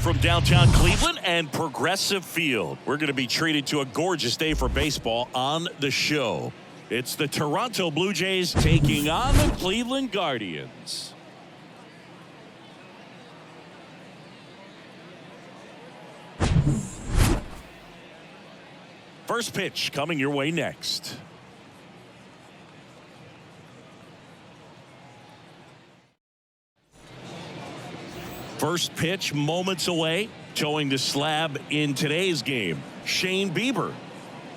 from downtown Cleveland and Progressive Field. We're going to be treated to a gorgeous day for baseball on the show. It's the Toronto Blue Jays taking on the Cleveland Guardians. First pitch coming your way next. First pitch moments away, towing the slab in today's game, Shane Bieber.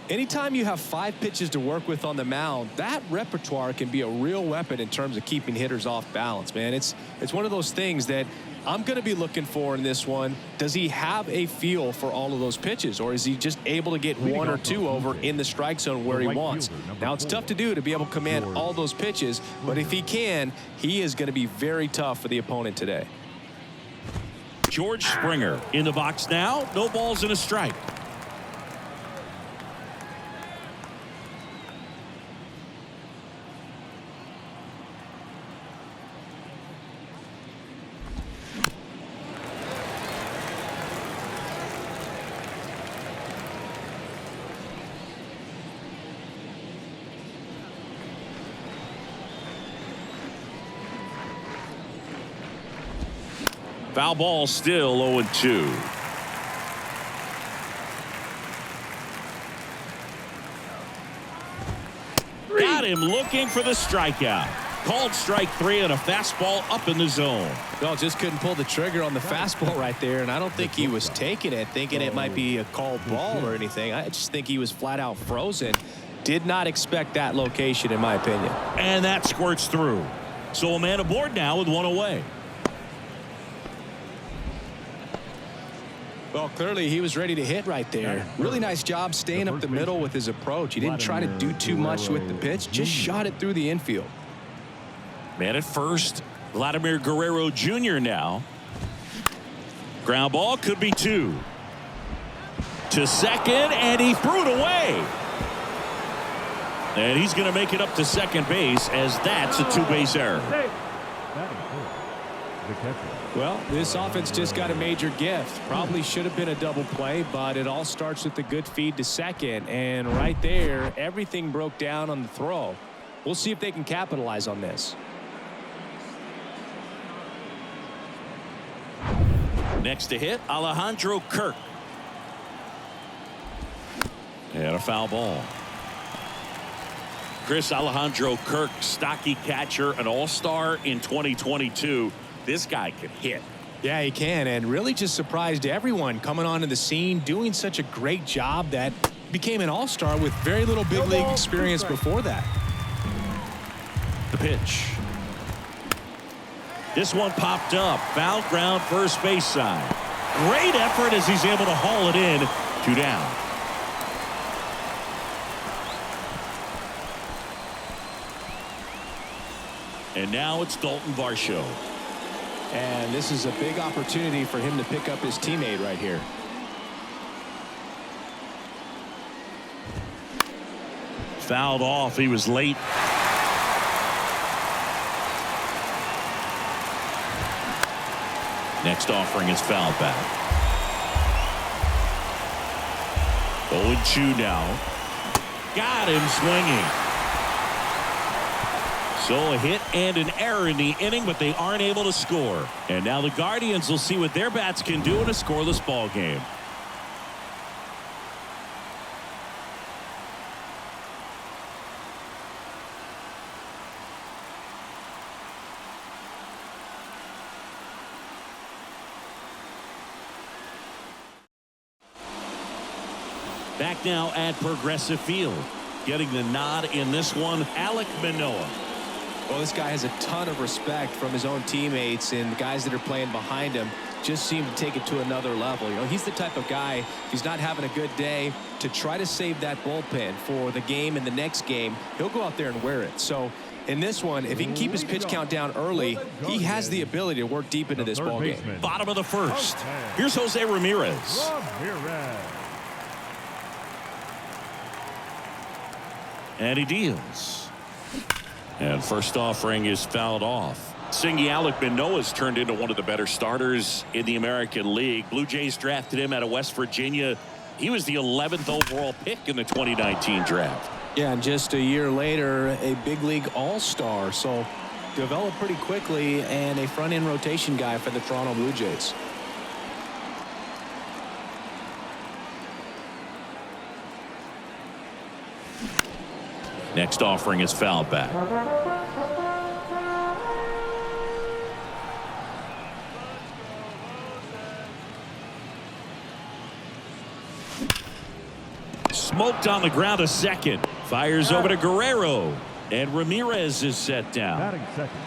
Anytime you have 5 pitches to work with on the mound, that repertoire can be a real weapon in terms of keeping hitters off balance, man. It's one of those things that I'm going to be looking for in this one. Does he have a feel for all of those pitches, or is he just able to get 1 or 2 over in the strike zone where he wants? Now, it's tough to do to be able to command all those pitches, but if he can, he is going to be very tough for the opponent today. George Springer in the box now. No balls and a strike. Foul ball, still 0-2. Got him looking for the strikeout. Called strike 3 on a fastball up in the zone. Well, just couldn't pull the trigger on the fastball right there, and I don't think he was taking it, thinking it might be a called ball or anything. I just think he was flat out frozen. Did not expect that location, in my opinion. And that squirts through. So a man aboard now with 1 away. Well, clearly he was ready to hit right there. Really nice job staying up the middle with his approach. He didn't try to do too much with the pitch, just shot it through the infield. Man at first, Vladimir Guerrero Jr. now. Ground ball, could be 2. To second, and he threw it away. And he's going to make it up to second base, as that's a 2-base error. Well, this offense just got a major gift. Probably should have been a double play, but it all starts with a good feed to second. And right there, everything broke down on the throw. We'll see if they can capitalize on this. Next to hit, Alejandro Kirk. And a foul ball. Chris Alejandro Kirk, stocky catcher, an all-star in 2022. This guy can hit. Yeah, he can, and really just surprised everyone coming onto the scene, doing such a great job that became an all-star with very little big league experience before that. The pitch. This one popped up. Foul ground, first base side. Great effort as he's able to haul it in. 2 down. And now it's Dalton Varsho. And this is a big opportunity for him to pick up his teammate right here. Fouled off. He was late. Next offering is fouled back. 0-2 now. Got him swinging. So a hit and an error in the inning, but they aren't able to score. And now the Guardians will see what their bats can do in a scoreless ball game. Back now at Progressive Field. Getting the nod in this one, Alek Manoah. Well, this guy has a ton of respect from his own teammates, and the guys that are playing behind him just seem to take it to another level. You know, he's the type of guy, if he's not having a good day, to try to save that bullpen for the game and the next game, he'll go out there and wear it. So in this one, if he can keep his pitch count down early, he has the ability to work deep into this ball game. Bottom of the first. Here's Jose Ramirez. And he deals. And first offering is fouled off. Singy Alec Manoah's turned into one of the better starters in the American League. Blue Jays drafted him out of West Virginia. He was the 11th overall pick in the 2019 draft. Yeah, and just a year later, a big league all-star. So developed pretty quickly and a front-end rotation guy for the Toronto Blue Jays. Next offering is fouled back. Smoked on the ground a second. Fires over to Guerrero. And Ramirez is set down. Batting second,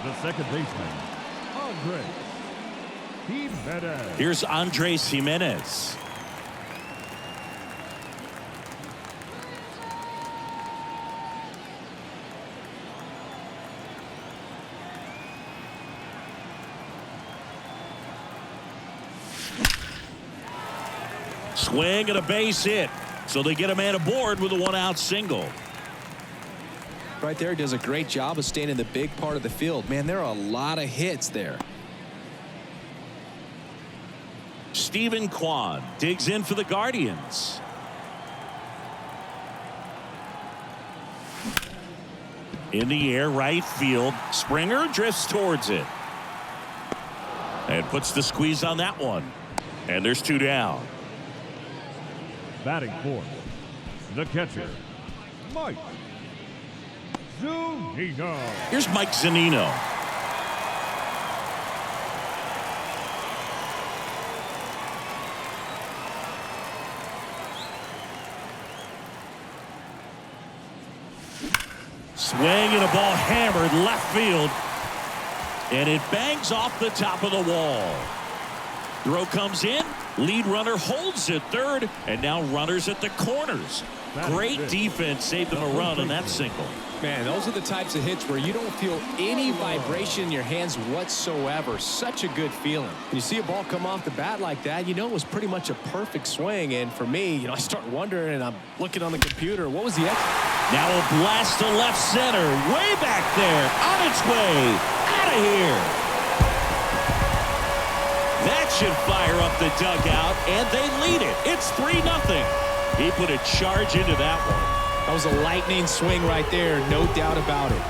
the second baseman, Andres Gimenez. Here's Andres Gimenez. Swing and a base hit. So they get a man aboard with a one-out single. Right there, does a great job of staying in the big part of the field. Man, there are a lot of hits there. Steven Kwan digs in for the Guardians. In the air, right field. Springer drifts towards it. And puts the squeeze on that one. And there's two down. Batting fourth, the catcher, Mike Zunino. Here's Mike Zunino. Swing and a ball hammered left field. And it bangs off the top of the wall. Throw comes in. Lead runner holds at third. And now runners at the corners. Great defense saved them a run on that single. Man, those are the types of hits where you don't feel any vibration in your hands whatsoever. Such a good feeling. When you see a ball come off the bat like that, you know it was pretty much a perfect swing. And for me, I start wondering, and I'm looking on the computer, what was the X? Now a blast to left center. Way back there. On its way. Out of here. That should fire up the dugout, and they lead it. It's 3-0. He put a charge into that one. That was a lightning swing right there, no doubt about it.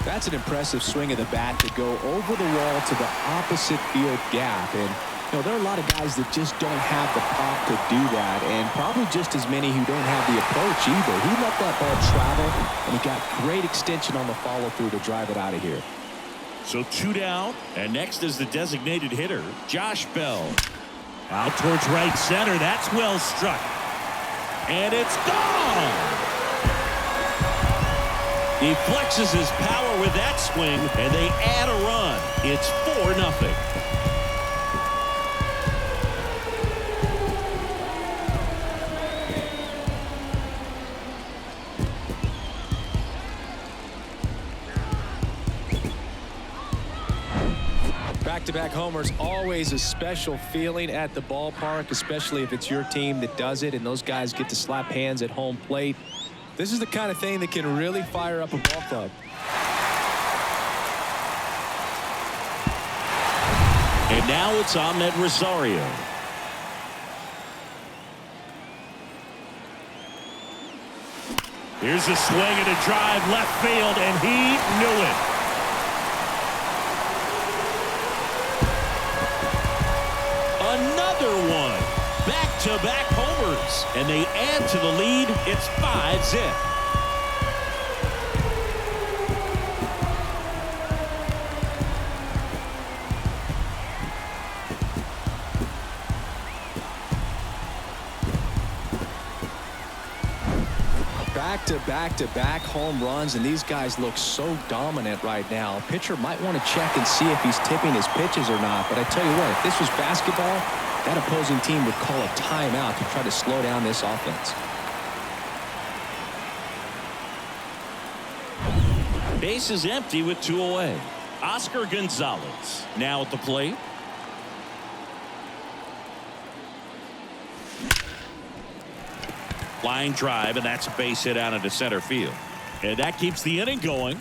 That's an impressive swing of the bat to go over the wall to the opposite field gap. And there are a lot of guys that just don't have the pop to do that, and probably just as many who don't have the approach either. He let that ball travel, and he got great extension on the follow-through to drive it out of here. So two down, and next is the designated hitter, Josh Bell. Out towards right center. That's well struck. And it's gone! He flexes his power with that swing, and they add a run. It's 4-0. Back-to-back homers, always a special feeling at the ballpark, especially if it's your team that does it and those guys get to slap hands at home plate. This is the kind of thing that can really fire up a ball club. And now it's Ahmed Rosario. Here's a swing and a drive left field, and he knew it. Another one. Back-to-back homers. And they add to the lead. It's 5-0. Back-to-back home runs, and these guys look so dominant right now. A pitcher might want to check and see if he's tipping his pitches or not, but I tell you what, if this was basketball, that opposing team would call a timeout to try to slow down this offense. Base is empty with 2 away. Oscar Gonzalez now at the plate. Line drive, and that's a base hit out into center field. And that keeps the inning going.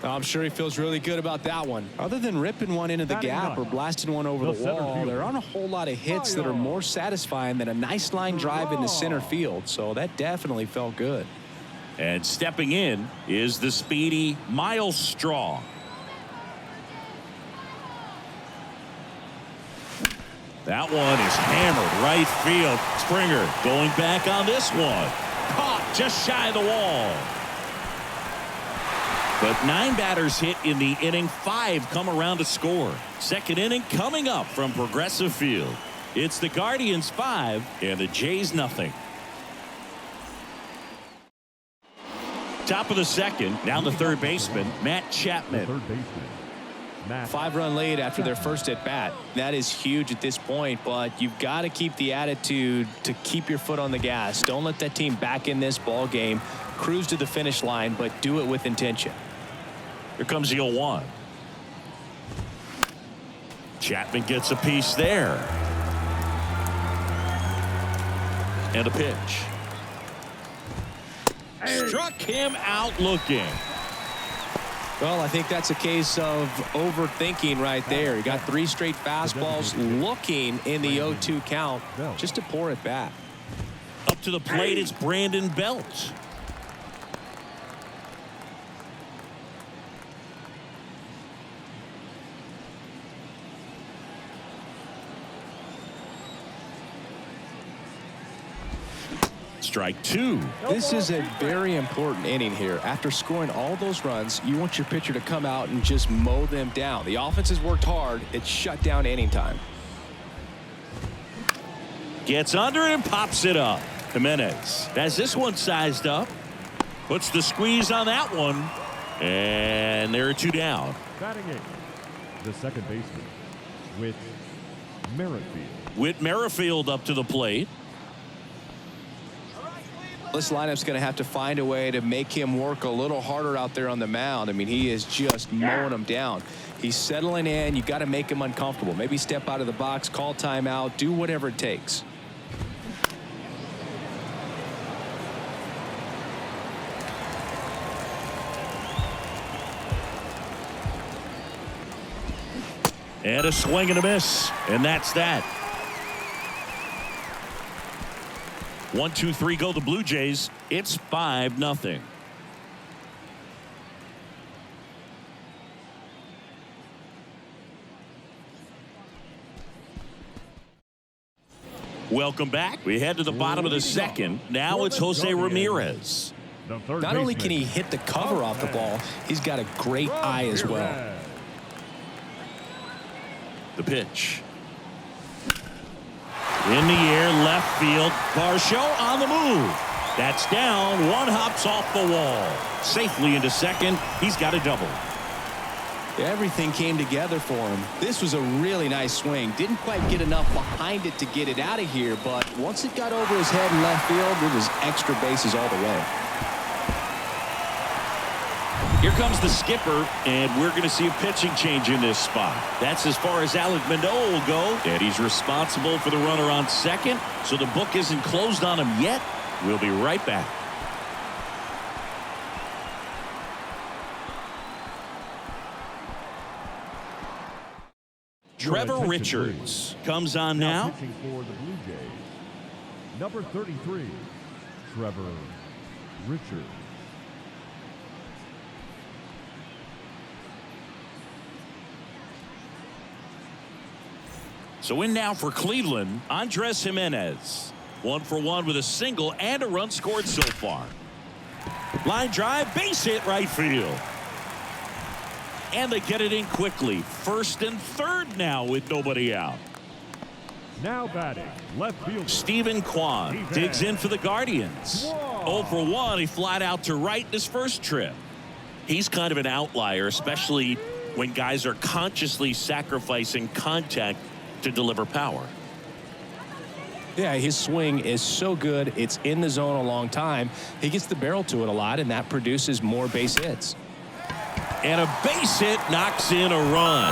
I'm sure he feels really good about that one. Other than ripping one into the gap or blasting one over the wall, there aren't a whole lot of hits that are more satisfying than a nice line drive into center field. So that definitely felt good. And stepping in is the speedy Miles Straw. That one is hammered right field. Springer going back on this one. Caught just shy of the wall. But 9 batters hit in the inning. 5 come around to score. Second inning coming up from Progressive Field. It's the Guardians 5 and the Jays nothing. Top of the second. Now the third baseman, Matt Chapman. Third baseman, Matt. 5-run lead after their first at bat. That is huge at this point, but you've got to keep the attitude to keep your foot on the gas. Don't let that team back in this ball game. Cruise to the finish line, but do it with intention. Here comes the 0-1. Chapman gets a piece there. And a pitch. Struck him out looking. Well, I think that's a case of overthinking right there. He got 3 straight fastballs looking in the 0-2 count just to pour it back. Up to the plate is Brandon Belt. Strike 2. This is a very important inning here. After scoring all those runs, you want your pitcher to come out and just mow them down. The offense has worked hard. It's shut down inning time. Gets under it and pops it up. Jimenez has this one sized up. Puts the squeeze on that one. And there are 2 down. Batting 8, the second baseman, Whit Merrifield. Whit Merrifield up to the plate. This lineup's going to have to find a way to make him work a little harder out there on the mound. I mean, he is just mowing them down. He's settling in. You got to make him uncomfortable. Maybe step out of the box, call timeout, do whatever it takes. And a swing and a miss. And that's that. 1, 2, 3 go the Blue Jays. It's 5-0. Welcome back. We head to the bottom of the second. Now it's Jose Ramirez. Not only can he hit the cover off the ball, he's got a great eye as well. The pitch. In the air, left field. Varsho on the move. That's down. One hops off the wall. Safely into second. He's got a double. Everything came together for him. This was a really nice swing. Didn't quite get enough behind it to get it out of here, but once it got over his head in left field, it was extra bases all the way. Here comes the skipper, and we're going to see a pitching change in this spot. That's as far as Alek Manoah will go, and he's responsible for the runner on second, so the book isn't closed on him yet. We'll be right back. Trevor Richards comes on now. Pitching for the Blue Jays, number 33, Trevor Richards. So in now for Cleveland, Andres Jimenez. 1 for 1 with a single and a run scored so far. Line drive, base hit right field. And they get it in quickly. First and third now with nobody out. Now batting, left fielder Stephen Kwan digs in for the Guardians. 0 for 1, he flied out to right in his first trip. He's kind of an outlier, especially when guys are consciously sacrificing contact to deliver power. Yeah, his swing is so good. It's in the zone a long time. He gets the barrel to it a lot, and that produces more base hits. And a base hit knocks in a run.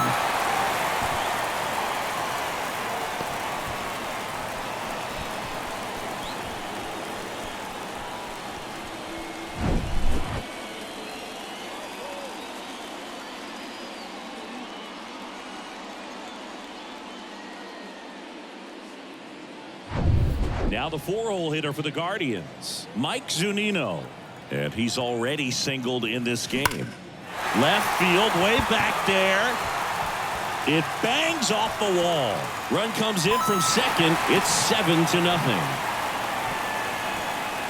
Now the 4-hole hitter for the Guardians, Mike Zunino. And he's already singled in this game. Left field, way back there. It bangs off the wall. Run comes in from second. It's 7-0.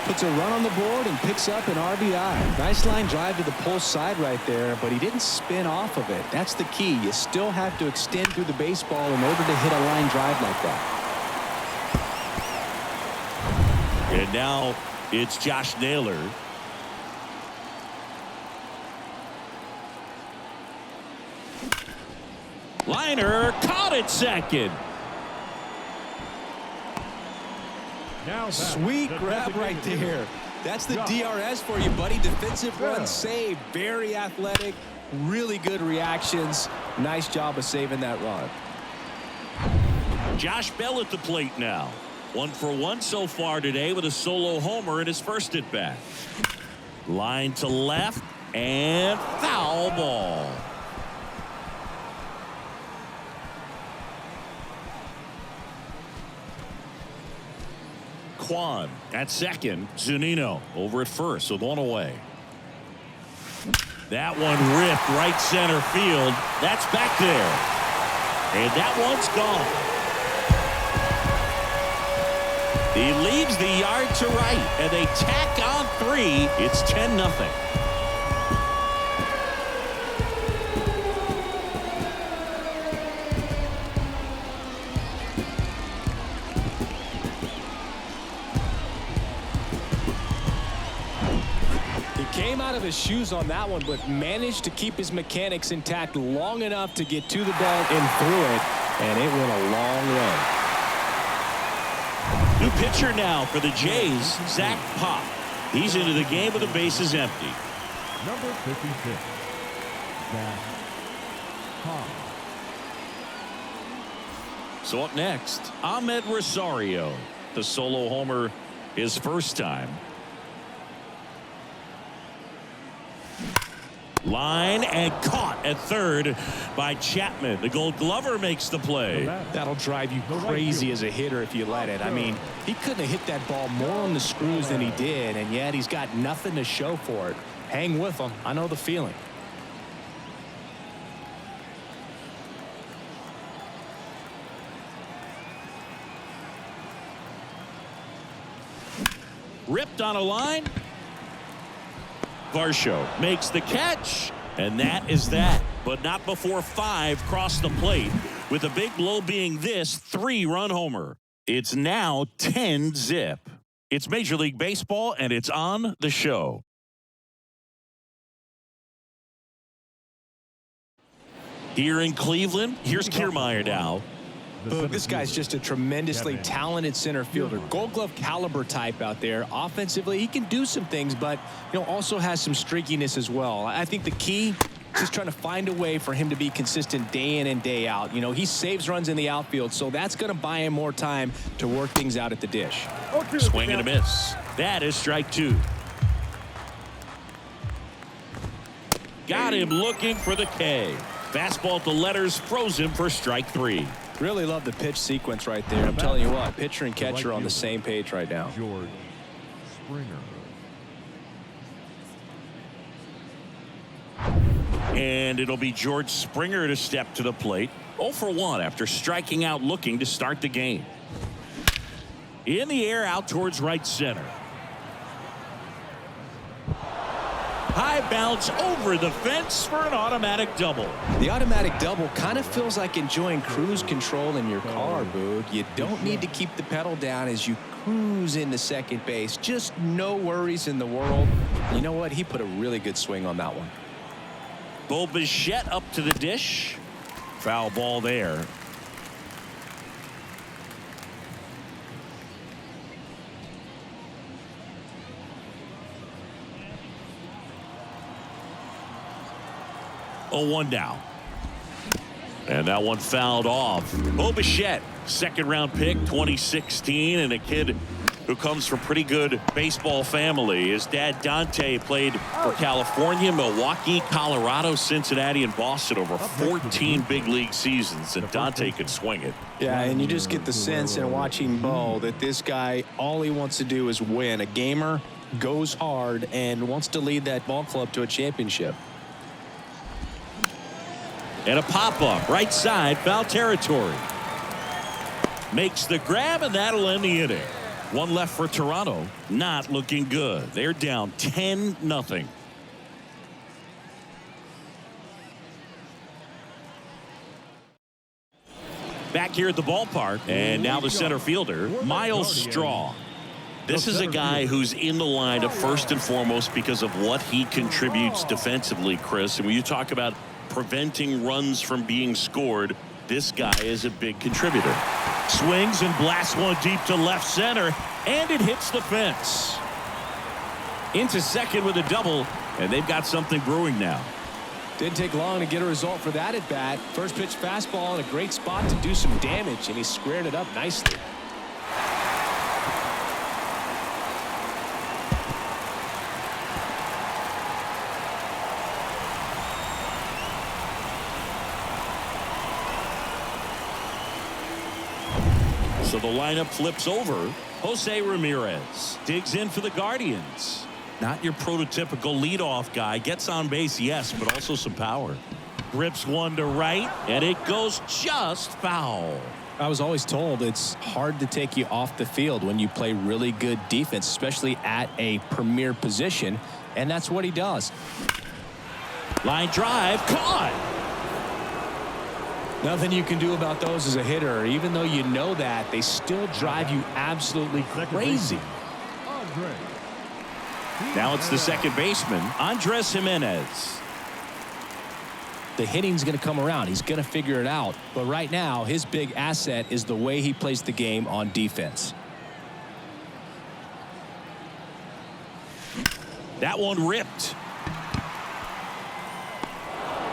Puts a run on the board and picks up an RBI. Nice line drive to the pull side right there, but he didn't spin off of it. That's the key. You still have to extend through the baseball in order to hit a line drive like that. And now it's Josh Naylor. Liner caught at second. Now back, Sweet the grab right designated there. That's the DRS for you, buddy. Defensive run save. Very athletic. Really good reactions. Nice job of saving that run. Josh Bell at the plate now. 1 for 1 so far today with a solo homer in his first at bat. Line to left and foul ball. Kwan at second. Zunino over at first with one away. That one ripped right center field. That's back there. And that one's gone. He leaves the yard to right, and they tack on 3. It's 10-0. He came out of his shoes on that one, but managed to keep his mechanics intact long enough to get to the ball and through it, and it went a long way. New pitcher now for the Jays, Zach Pop. He's into the game with the bases empty. Number 56, Zach Pop. So up next, Ahmed Rosario. The solo homer his first time. Line and caught at third by Chapman. The Gold Glover makes the play. That'll drive you crazy as a hitter if you let it. I mean, he couldn't have hit that ball more on the screws than he did, and yet he's got nothing to show for it. Hang with him. I know the feeling. Ripped on a line. Varsho makes the catch, and that is that. But not before 5 cross the plate, with a big blow being this 3-run homer. It's now 10-0. It's Major League Baseball, and it's on the show. Here in Cleveland, here's Kiermaier now. Boog, this guy's just a tremendously talented center fielder. Gold Glove caliber type out there. Offensively, he can do some things, but also has some streakiness as well. I think the key is just trying to find a way for him to be consistent day in and day out. He saves runs in the outfield, so that's going to buy him more time to work things out at the dish. Swing and a miss. That is strike 2. Got him looking for the K. Fastball at the letters, froze him for strike 3. Really love the pitch sequence right there. I'm telling you what, pitcher and catcher are on the same page right now. George Springer. And it'll be George Springer to step to the plate. 0 for 1 after striking out looking to start the game. In the air out towards right center. High bounce over the fence for an automatic double. The automatic double kind of feels like enjoying cruise control in your car, Boog. You don't need to keep the pedal down as you cruise into second base. Just no worries in the world. You know what? He put a really good swing on that one. Bo Bichette up to the dish. Foul ball there. 0-1 now. And that one fouled off. Bo Bichette, second-round pick, 2016, and a kid who comes from pretty good baseball family. His dad, Dante, played for California, Milwaukee, Colorado, Cincinnati, and Boston over 14 big league seasons, and Dante could swing it. Yeah, and you just get the sense in watching Bo that this guy, all he wants to do is win. A gamer, goes hard, and wants to lead that ball club to a championship. And a pop-up, right side, foul territory. Makes the grab, and that'll end the inning. One left for Toronto. Not looking good. They're down 10-0. Back here at the ballpark, and now the center fielder, Miles Straw. This is a guy who's in the lineup first and foremost because of what he contributes defensively, Chris. And when you talk about preventing runs from being scored, this guy is a big contributor. Swings and blasts one deep to left center, and it hits the fence. Into second with a double, and they've got something brewing now. Didn't take long to get a result for that at bat. First pitch fastball in a great spot to do some damage, and he squared it up nicely. So the lineup flips over. Jose Ramirez digs in for the Guardians. Not your prototypical leadoff guy. Gets on base, yes, but also some power. Rips one to right, and it goes just foul. I was always told it's hard to take you off the field when you play really good defense, especially at a premier position, and that's what he does. Line drive, caught. Nothing you can do about those as a hitter. Even though you know that, they still drive you absolutely crazy. Now it's the second baseman, Andres Jimenez. The hitting's going to come around. He's going to figure it out. But right now, his big asset is the way he plays the game on defense. That one ripped.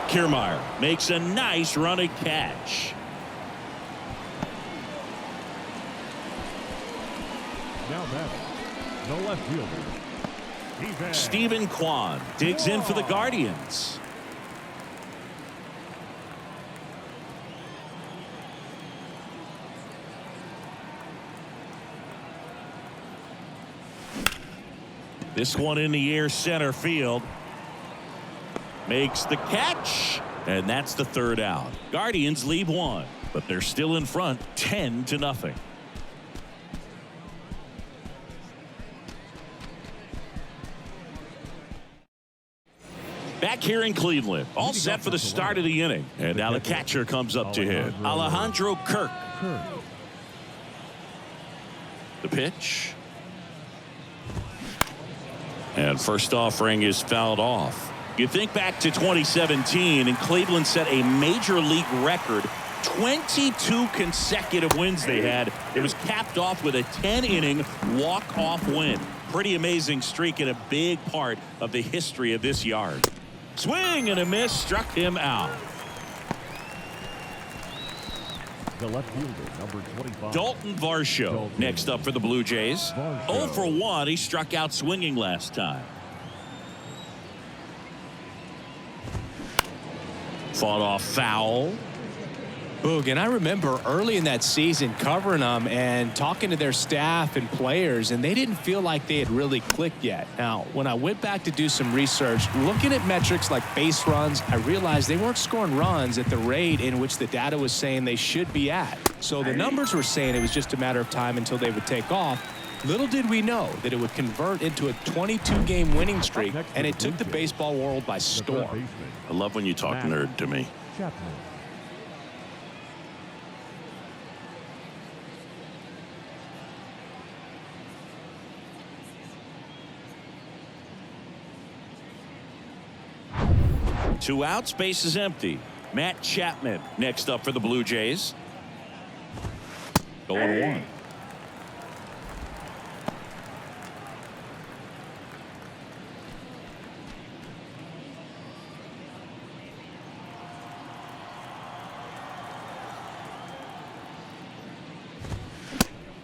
Kiermaier makes a nice running catch. Now batting, the left fielder, Stephen Kwan digs in for the Guardians. This one in the air, center field. Makes the catch, and that's the third out. Guardians lead one, but they're still in front 10-0. Back here in Cleveland, all set for the start of the inning. And now the catcher comes up to hit. Alejandro Kirk. The pitch. And first offering is fouled off. You think back to 2017, and Cleveland set a major league record. 22 consecutive wins they had. It was capped off with a 10-inning walk-off win. Pretty amazing streak and a big part of the history of this yard. Swing and a miss, struck him out. the left fielder, number 25. Dalton Varsho next up for the Blue Jays. 0 for 1. He struck out swinging last time. Fought off foul. Boog, and I remember early in that season covering them and talking to their staff and players, and they didn't feel like they had really clicked yet. Now, when I went back to do some research, looking at metrics like base runs, I realized they weren't scoring runs at the rate in which the data was saying they should be at. So the numbers were saying it was just a matter of time until they would take off. Little did we know that it would convert into a 22-game winning streak, and it took the baseball world by storm. I love when you talk nerd to me. Chapman. Two outs, base is empty. Matt Chapman next up for the Blue Jays. 0-1.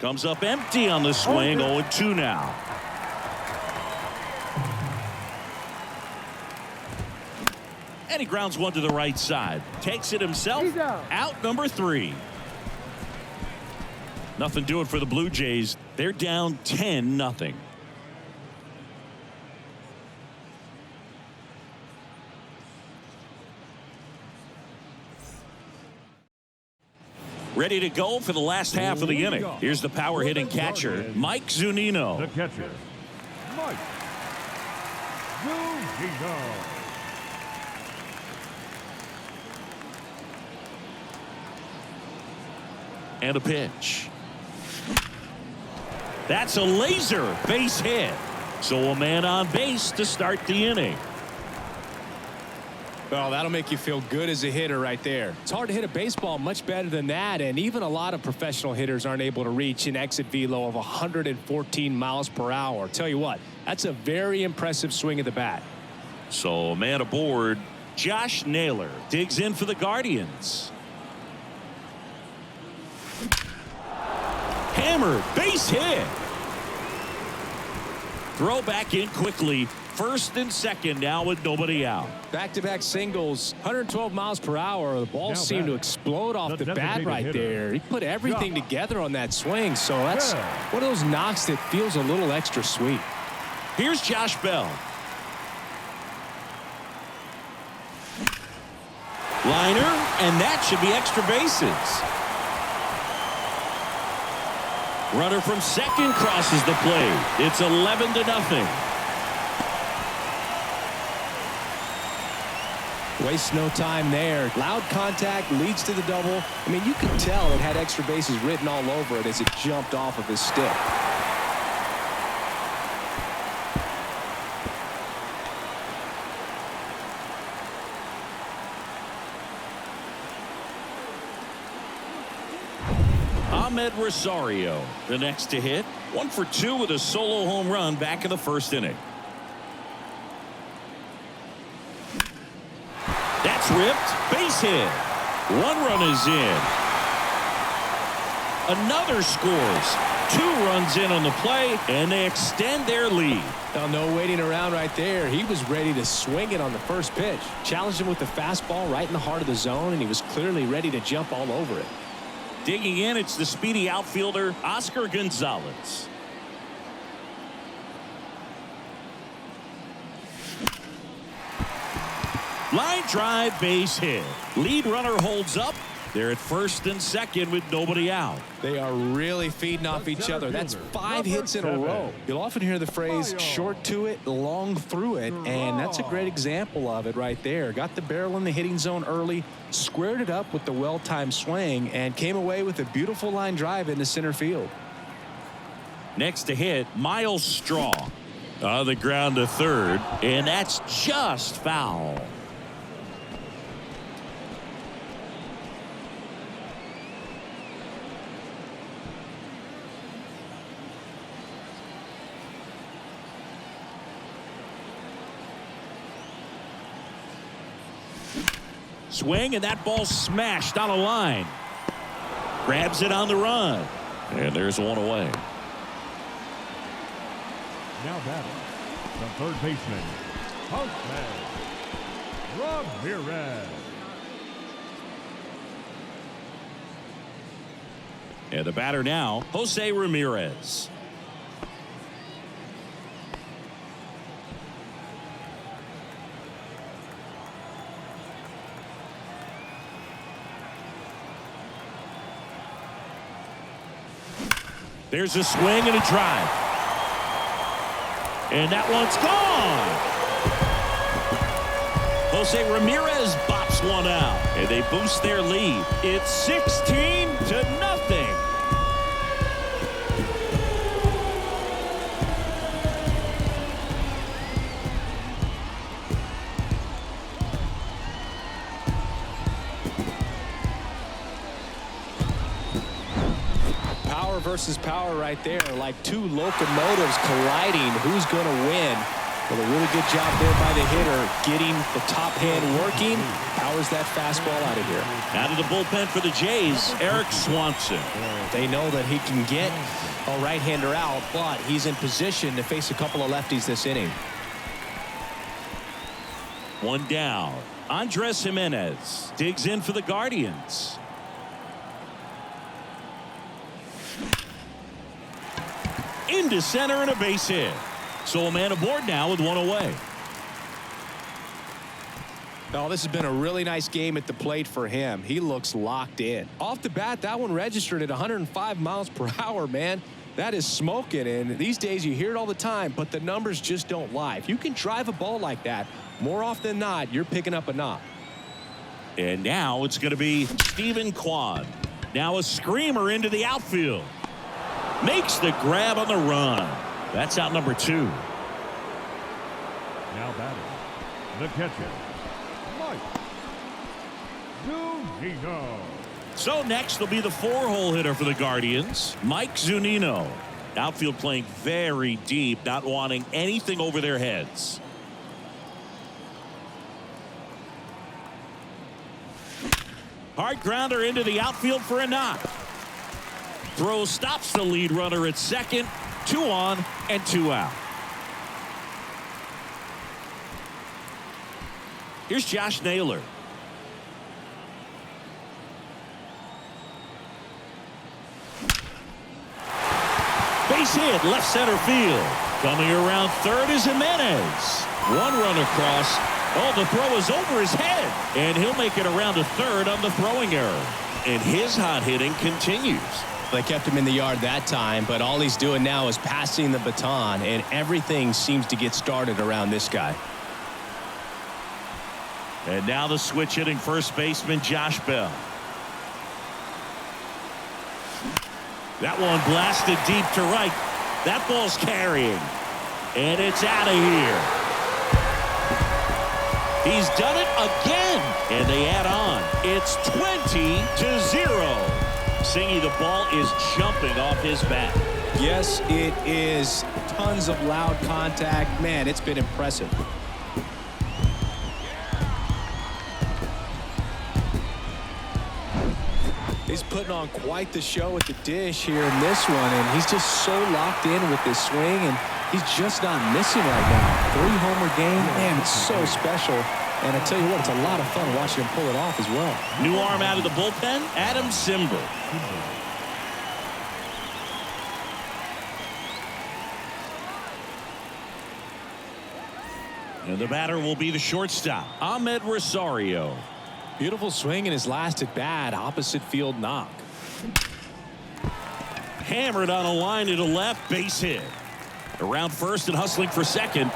Comes up empty on the swing. 0-2 now. And he grounds one to the right side. Takes it himself. Out number 3. Nothing doing for the Blue Jays. They're down 10-0. Ready to go for the last half of the inning. Here's the power hitting catcher, Mike Zunino. The catcher, Mike Zunino. And a pitch. That's a laser base hit. So a man on base to start the inning. Well, that'll make you feel good as a hitter right there. It's hard to hit a baseball much better than that, and even a lot of professional hitters aren't able to reach an exit velo of 114 miles per hour. Tell you what, that's a very impressive swing of the bat. So a man aboard, Josh Naylor digs in for the Guardians. Hammered, base hit. Throw back in quickly. First and second now with nobody out. Back-to-back singles, 112 miles per hour. The ball seemed to explode off the bat right there. He put everything together on that swing, so that's one of those knocks that feels a little extra sweet. Here's Josh Bell. Liner, and that should be extra bases. Runner from second crosses the plate. It's 11-0. Waste no time there. Loud contact leads to the double. I mean, you could tell it had extra bases written all over it as it jumped off of his stick. Ahmed Rosario, the next to hit. 1 for 2 with a solo home run back in the first inning. That's ripped. Base hit. 1 run is in. Another scores. 2 runs in on the play, and they extend their lead. Now, no waiting around right there. He was ready to swing it on the first pitch. Challenged him with the fastball right in the heart of the zone, and he was clearly ready to jump all over it. Digging in, it's the speedy outfielder, Oscar Gonzalez. Line drive, base hit. Lead runner holds up. They're at first and second with nobody out. They are really feeding off each other. That's 5 hits in a row. You'll often hear the phrase short to it, long through it, and that's a great example of it right there. Got the barrel in the hitting zone early, squared it up with the well-timed swing, and came away with a beautiful line drive into center field. Next to hit, Miles Straw. On the ground to third, and that's just foul. Swing, and that ball smashed on a line. Grabs it on the run. And there's one away. Now batting, the third baseman, Jose Ramirez. And the batter now, Jose Ramirez. There's a swing and a drive. And that one's gone. Jose Ramirez bops one out. And they boost their lead. It's 16-0. Versus power right there, like 2 locomotives colliding. Who's going to win? Well, a really good job there by the hitter, getting the top hand working, powers that fastball out of here. Out of the bullpen for the Jays, Eric Swanson. They know that he can get a right-hander out, but he's in position to face a couple of lefties this inning. One down. Andres Jimenez digs in for the Guardians. Into center and a base hit. So a man aboard now with one away. Oh, this has been a really nice game at the plate for him. He looks locked in. Off the bat, that one registered at 105 miles per hour, man. That is smoking, and these days you hear it all the time, but the numbers just don't lie. If you can drive a ball like that, more often than not, you're picking up a knock. And now it's going to be Stephen Kwan. Now a screamer into the outfield. Makes the grab on the run. That's out number 2. Now batting, the catcher, Mike Zunino. So next will be the 4-hole hitter for the Guardians, Mike Zunino. Outfield playing very deep, not wanting anything over their heads. Hard grounder into the outfield for a knock. Throw stops the lead runner at second. 2 on and 2 out. Here's Josh Naylor. Base hit left center field. Coming around third is Jimenez. One run across. Oh, the throw is over his head. And he'll make it around to third on the throwing error. And his hot hitting continues. They kept him in the yard that time, but all he's doing now is passing the baton, and everything seems to get started around this guy. And now the switch hitting first baseman Josh Bell. That one blasted deep to right. That ball's carrying. And it's out of here. He's done it again. And they add on. It's 20-0. Singy, the ball is jumping off his bat. Yes, it is. Tons of loud contact. Man, it's been impressive. He's putting on quite the show at the dish here in this one, and he's just so locked in with this swing, and he's just not missing right now. 3-homer game, man, it's so special. And I tell you what, it's a lot of fun watching him pull it off as well. New arm out of the bullpen, Adam Simber. And the batter will be the shortstop, Ahmed Rosario. Beautiful swing in his last at bat, opposite field knock. Hammered on a line to the left, base hit. Around first and hustling for second.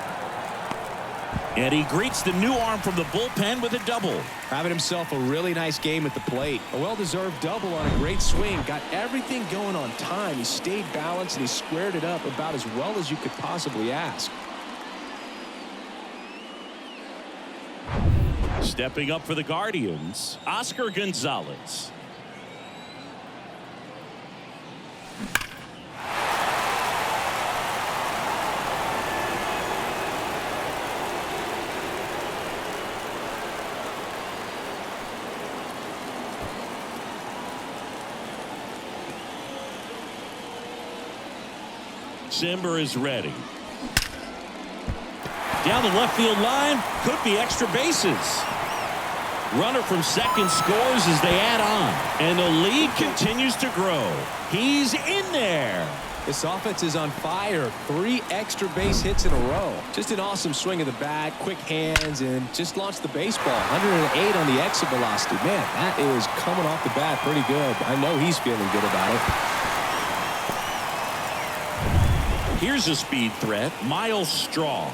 And he greets the new arm from the bullpen with a double. Having himself a really nice game at the plate. A well-deserved double on a great swing. Got everything going on time. He stayed balanced and he squared it up about as well as you could possibly ask. Stepping up for the Guardians, Oscar Gonzalez. Simber is ready. Down the left field line, could be extra bases. Runner from second scores as they add on, and the lead continues to grow. He's in there. This offense is on fire. 3 extra base hits in a row. Just an awesome swing of the bat, quick hands, and just launched the baseball. 108 on the exit velocity. Man, that is coming off the bat pretty good. I know he's feeling good about it. Here's a speed threat, Miles Straw.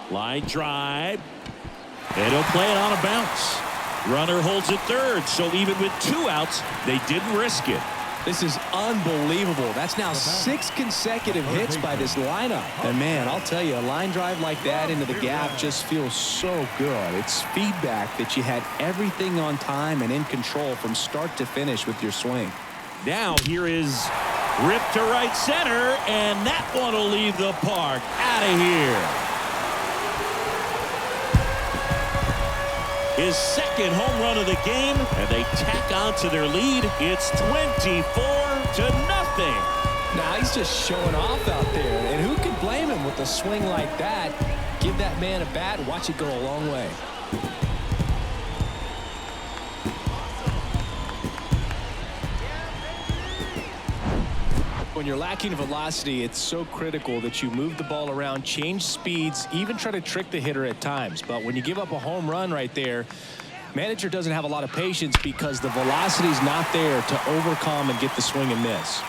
Line drive. And he'll play it on a bounce. Runner holds at third, so even with 2 outs, they didn't risk it. This is unbelievable. That's now 6 consecutive hits by this lineup. And man, I'll tell you, a line drive like that into the gap just feels so good. It's feedback that you had everything on time and in control from start to finish with your swing. Now here is ripped to right center, and that one will leave the park. Out of here. His second home run of the game, and they tack on to their lead. It's 24-0. Now he's just showing off out there, and who can blame him with a swing like that? Give that man a bat and watch it go a long way. When you're lacking velocity, it's so critical that you move the ball around, change speeds, even try to trick the hitter at times. But when you give up a home run right there, manager doesn't have a lot of patience because the velocity's not there to overcome and get the swing and miss.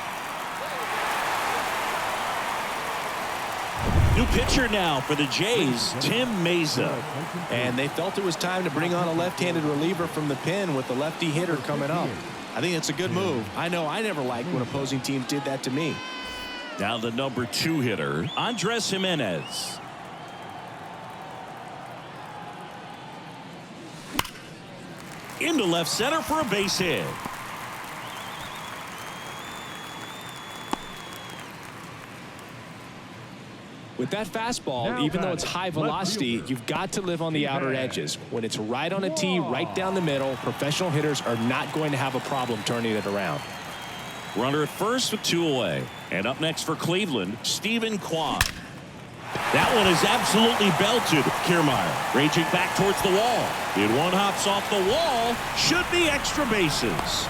New pitcher now for the Jays, Tim Mayza. And they felt it was time to bring on a left-handed reliever from the pen with the lefty hitter coming up. I think it's a good move. I know I never liked when opposing teams did that to me. Now the number 2 hitter, Andres Gimenez. Into left center for a base hit. With that fastball, even though it's high velocity, you've got to live on the outer edges. When it's right on a tee, right down the middle, professional hitters are not going to have a problem turning it around. Runner at first with 2 away. And up next for Cleveland, Stephen Kwan. That one is absolutely belted. Kiermaier raging back towards the wall. It one hops off the wall. Should be extra bases.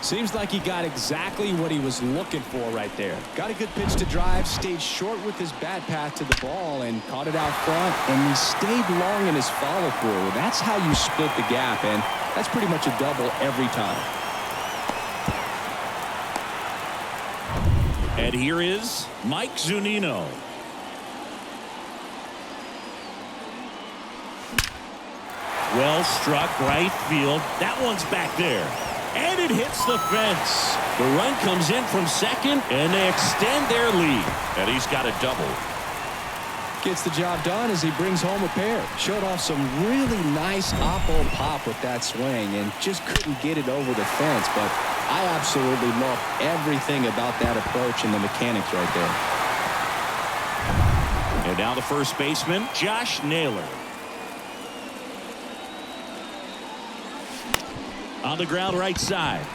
Seems like he got exactly what he was looking for right there. Got a good pitch to drive, stayed short with his bat path to the ball and caught it out front, and he stayed long in his follow through. That's how you split the gap, and that's pretty much a double every time. And here is Mike Zunino. Well struck right field. That one's back there. And it hits the fence. The run comes in from second, and they extend their lead. And he's got a double. Gets the job done as he brings home a pair. Showed off some really nice oppo pop with that swing and just couldn't get it over the fence. But I absolutely love everything about that approach and the mechanics right there. And now the first baseman, Josh Naylor. On the ground right side.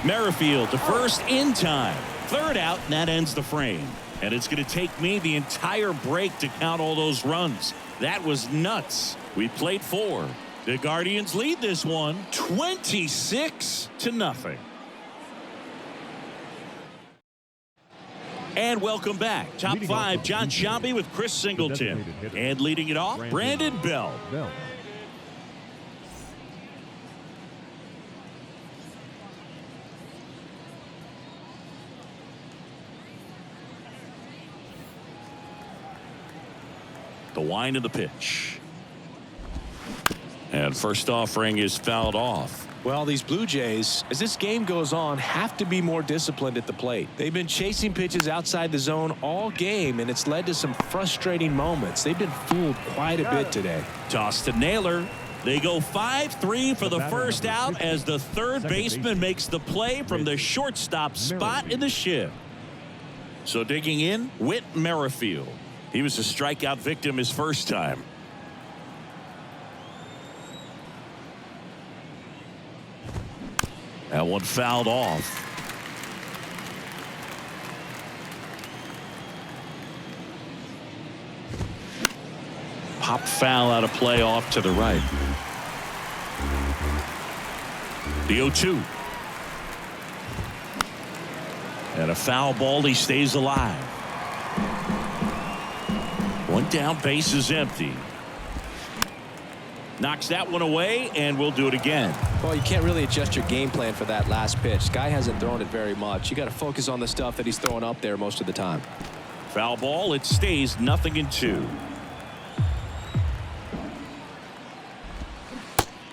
Merrifield to first in time. Third out, and that ends the frame. And it's going to take me the entire break to count all those runs. That was nuts. We played 4. The Guardians lead this one 26-0. And welcome back. Top 5, John Sciambi with Chris Singleton. And leading it off, Brandon Belt. The wind of the pitch. And first offering is fouled off. Well, these Blue Jays, as this game goes on, have to be more disciplined at the plate. They've been chasing pitches outside the zone all game, and it's led to some frustrating moments. They've been fooled quite a bit today. Toss to Naylor. They go 5-3 for the first out as the third baseman makes the play from the shortstop spot in the shift. So digging in, Whit Merrifield. He was a strikeout victim his first time. That one fouled off. Popped foul out of play off to the right. The 0-2. And a foul ball. He stays alive. One down, base is empty. Knocks that one away, and we'll do it again. Well, you can't really adjust your game plan for that last pitch. Guy hasn't thrown it very much. You got to focus on the stuff that he's throwing up there most of the time. Foul ball. It stays 0-2.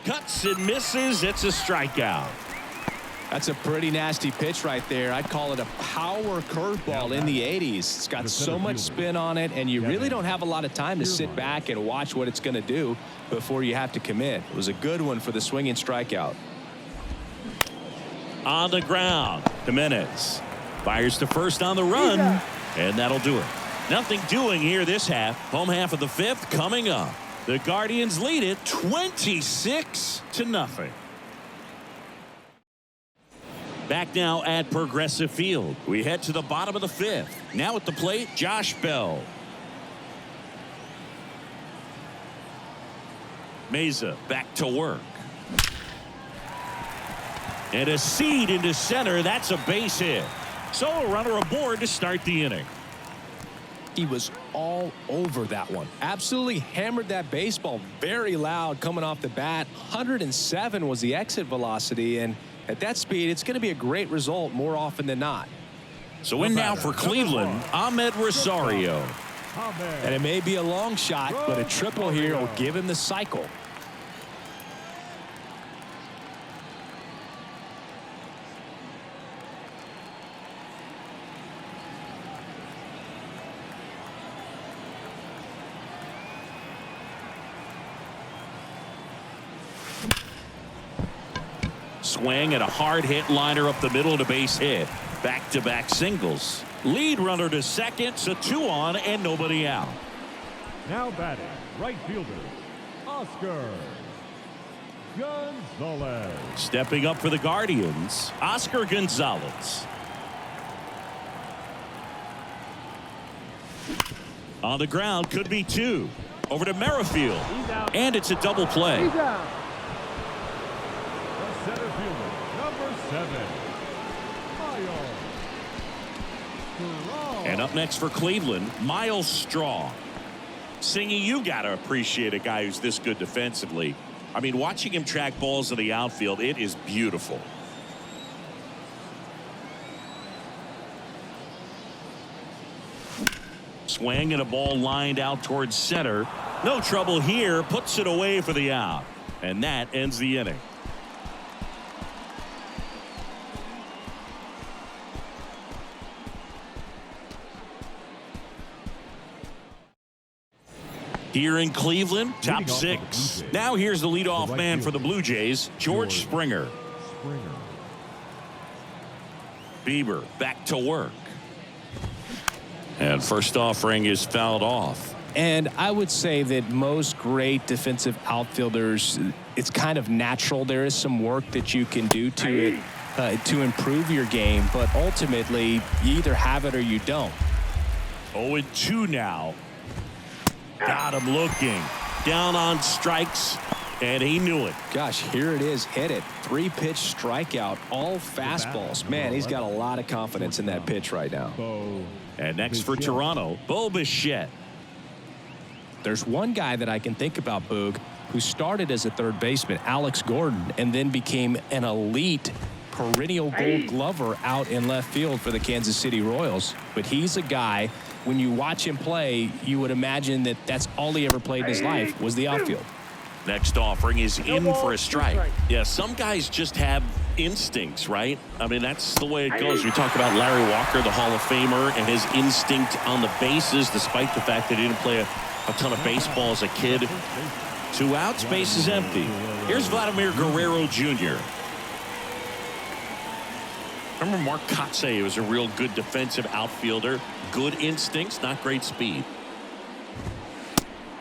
Cuts and misses. It's a strikeout. That's a pretty nasty pitch right there. I'd call it a power curveball in the 80s. It's got so much spin on it, and you really don't have a lot of time to sit back and watch what it's going to do before you have to commit. It was a good one for the swinging strikeout. On the ground, Jimenez fires to first on the run, and that'll do it. Nothing doing here this half. Home half of the fifth coming up. The Guardians lead it 26-0. Back now at Progressive Field. We head to the bottom of the fifth. Now at the plate, Josh Bell. Meza back to work. And a seed into center. That's a base hit. So a runner aboard to start the inning. He was all over that one. Absolutely hammered that baseball very loud coming off the bat. 107 was the exit velocity, and at that speed, it's going to be a great result more often than not. So in now for Cleveland, Ahmed Rosario. And it may be a long shot, but a triple here will give him the cycle. Swing and a hard hit liner up the middle to base hit. Back-to-back singles. Lead runner to second, so 2 on and nobody out. Now batting, right fielder, Oscar Gonzalez. Stepping up for the Guardians, Oscar Gonzalez. On the ground, could be 2. Over to Merrifield. And it's a double play. Center fielder, number 7, Miles Straw. And up next for Cleveland, Miles Straw. Singy, you got to appreciate a guy who's this good defensively. I mean, watching him track balls in the outfield, it is beautiful. Swing and a ball lined out towards center. No trouble here, puts it away for the out. And that ends the inning. Here in Cleveland, top 6. Now here's the leadoff man for the Blue Jays, George Springer. Bieber back to work. And first offering is fouled off. And I would say that most great defensive outfielders, it's kind of natural. There is some work that you can do to it to improve your game, but ultimately you either have it or you don't. 0-2 now. Got him looking. Down on strikes, and he knew it. Gosh, here it is. Hit it. 3-pitch strikeout. All fastballs. Man, he's got a lot of confidence in that pitch right now. And next for Toronto, Bo Bichette. There's one guy that I can think about, Boog, who started as a third baseman, Alex Gordon, and then became an elite perennial Gold Glover out in left field for the Kansas City Royals. But he's a guy, when you watch him play, you would imagine that that's all he ever played in his life was the outfield. Next offering is in for a strike. Yeah, some guys just have instincts, right? I mean, that's the way it goes. We talk about Larry Walker, the Hall of Famer, and his instinct on the bases, despite the fact that he didn't play a ton of baseball as a kid. 2 outs, base is empty. Here's Vladimir Guerrero Jr. Remember Mark Kotsay? He was a real good defensive outfielder. Good instincts, not great speed.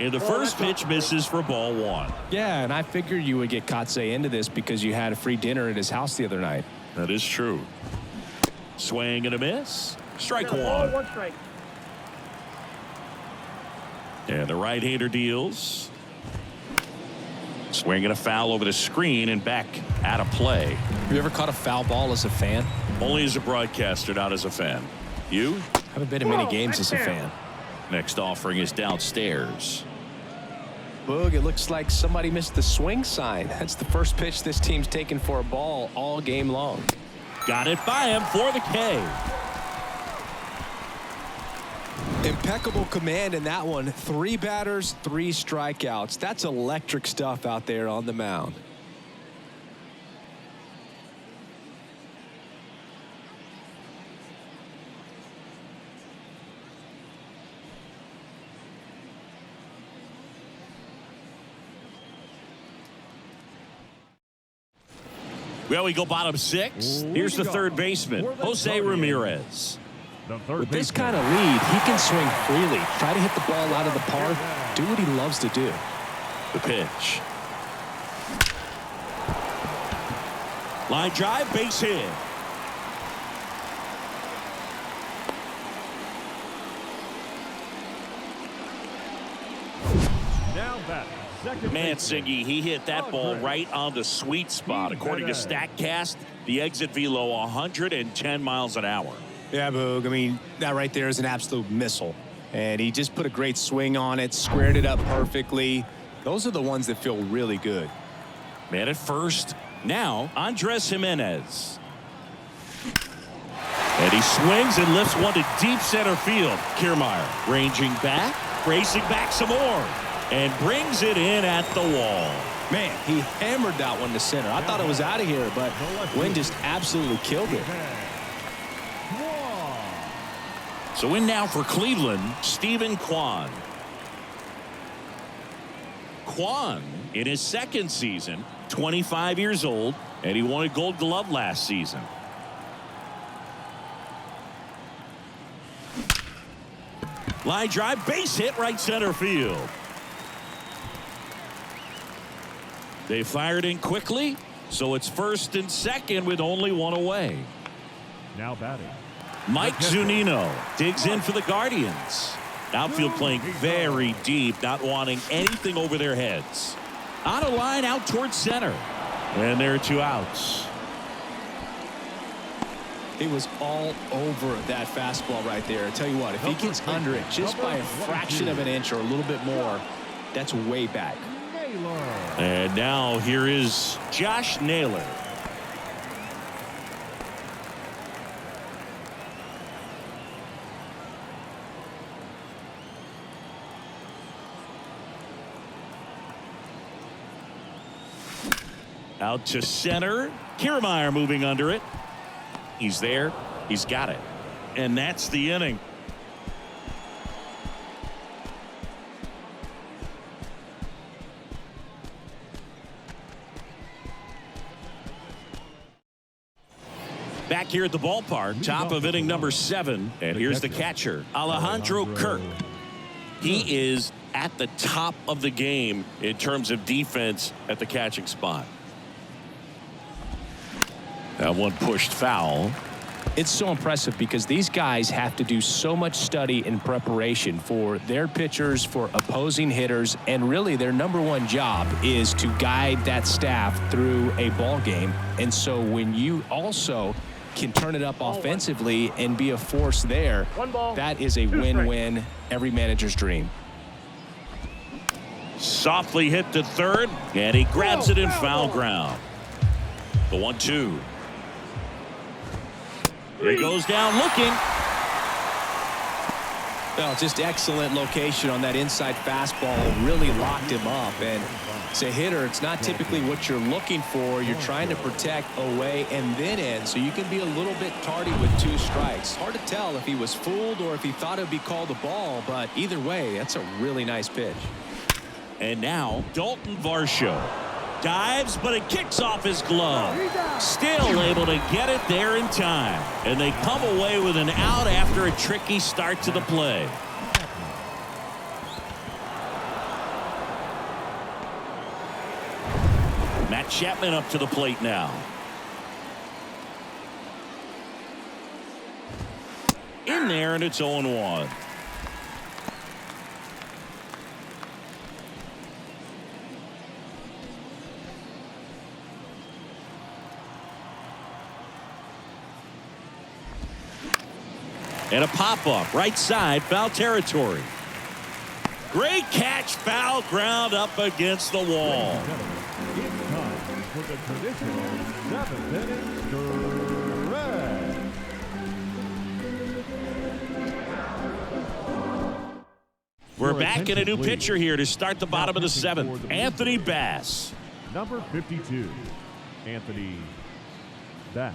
And the first pitch misses for ball 1. Yeah, and I figured you would get Kotsay into this because you had a free dinner at his house the other night. That is true. Swing and a miss. Strike 1. One strike. And the right-hander deals. Swing and a foul over the screen and back out of play. Have you ever caught a foul ball as a fan? Only as a broadcaster, not as a fan. You? Haven't been in many games as a fan. Next offering is downstairs. Boog, it looks like somebody missed the swing sign. That's the first pitch this team's taken for a ball all game long. Got it by him for the K. Impeccable command in that one. 3 batters, 3 strikeouts. That's electric stuff out there on the mound. Well, we go bottom 6. Here's the third baseman, Jose Ramirez. With this kind of lead, he can swing freely, try to hit the ball out of the park, do what he loves to do. The pitch. Line drive, base hit. Now batting, second Mancini, he hit that ball right on the sweet spot. According to StatCast, the exit velo 110 miles an hour. Yeah, Boog. I mean, that right there is an absolute missile. And he just put a great swing on it, squared it up perfectly. Those are the ones that feel really good. Man at first. Now, Andres Jimenez. And he swings and lifts one to deep center field. Kiermaier ranging back, racing back some more, and brings it in at the wall. Man, he hammered that one to center. I thought it was out of here, but Wynn just absolutely killed it. So in now for Cleveland, Stephen Kwan. Kwan, in his second season, 25 years old, and he won a Gold Glove last season. Line drive, base hit, right center field. They fired in quickly, so it's first and second with only one away. Now batting, Mike Zunino digs in for the Guardians. Outfield playing very deep, not wanting anything over their heads. On a line out towards center. And there are 2 outs. He was all over that fastball right there. I tell you what, if he gets under it just by a fraction of an inch or a little bit more, that's way back. And now here is Josh Naylor. Out to center. Kiermaier moving under it. He's there. He's got it. And that's the inning. Back here at the ballpark, top of inning number 7. And here's the catcher, Alejandro Kirk. He is at the top of the game in terms of defense at the catching spot. That one pushed foul. It's so impressive because these guys have to do so much study and preparation for their pitchers, for opposing hitters, and really their number one job is to guide that staff through a ball game. And so when you also can turn it up offensively and be a force there, that is a win-win, every manager's dream. Softly hit to third, and he grabs it in foul ground. The 1-2. He goes down looking. Well, just excellent location on that inside fastball. Really locked him up. And as a hitter, it's not typically what you're looking for. You're trying to protect away and then in, so you can be a little bit tardy with 2 strikes. Hard to tell if he was fooled or if he thought it would be called a ball, but either way, that's a really nice pitch. And now Dalton Varsho dives, but it kicks off his glove. Still able to get it there in time. And they come away with an out after a tricky start to the play. Matt Chapman up to the plate now. In there, and it's 0-1. And a pop-up, right side, foul territory. Great catch, foul ground up against the wall. it's time for the traditional 7th inning stretch. We're back in a new pitcher here to start the bottom of the 7th. Anthony Bass. Number 52, Anthony Bass.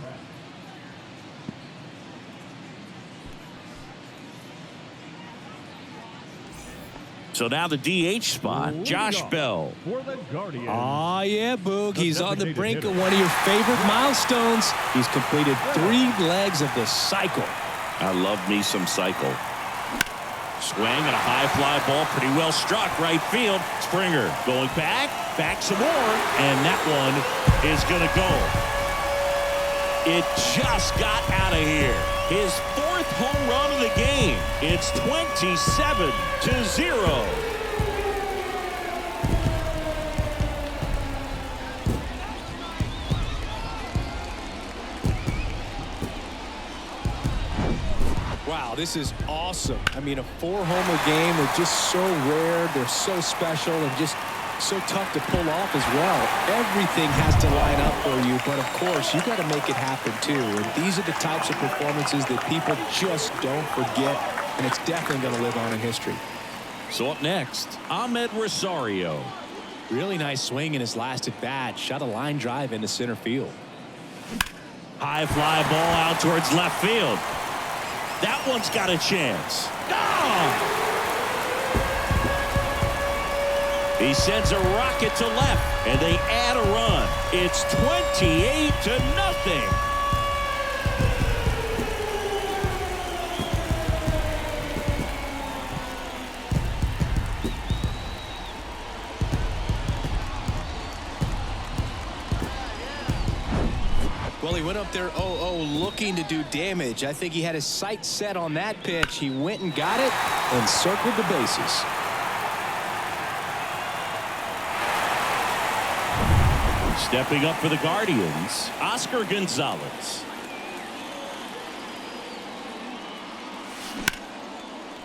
So now the DH spot, Josh Bell. For the Guardians. Oh, yeah, Boog. He's on the brink of one of your favorite milestones. He's completed 3 legs of the cycle. I love me some cycle. Swing and a high fly ball, pretty well struck right field. Springer going back some more, and that one is going to go. It just got out of here. His 4th home run of the game. It's 27-0. Wow, this is awesome. I mean, a 4-homer game. They're just so rare. They're so special and just so tough to pull off as well. Everything has to line up for you, but of course, you got to make it happen too. And these are the types of performances that people just don't forget, and it's definitely going to live on in history. So up next, Ahmed Rosario. Really nice swing in his last at bat. Shot a line drive into center field. High fly ball out towards left field. That one's got a chance. Gone! He sends a rocket to left, and they add a run. It's 28-0. Well, he went up there 0-0 looking to do damage. I think he had his sights set on that pitch. He went and got it and circled the bases. Stepping up for the Guardians, Oscar Gonzalez.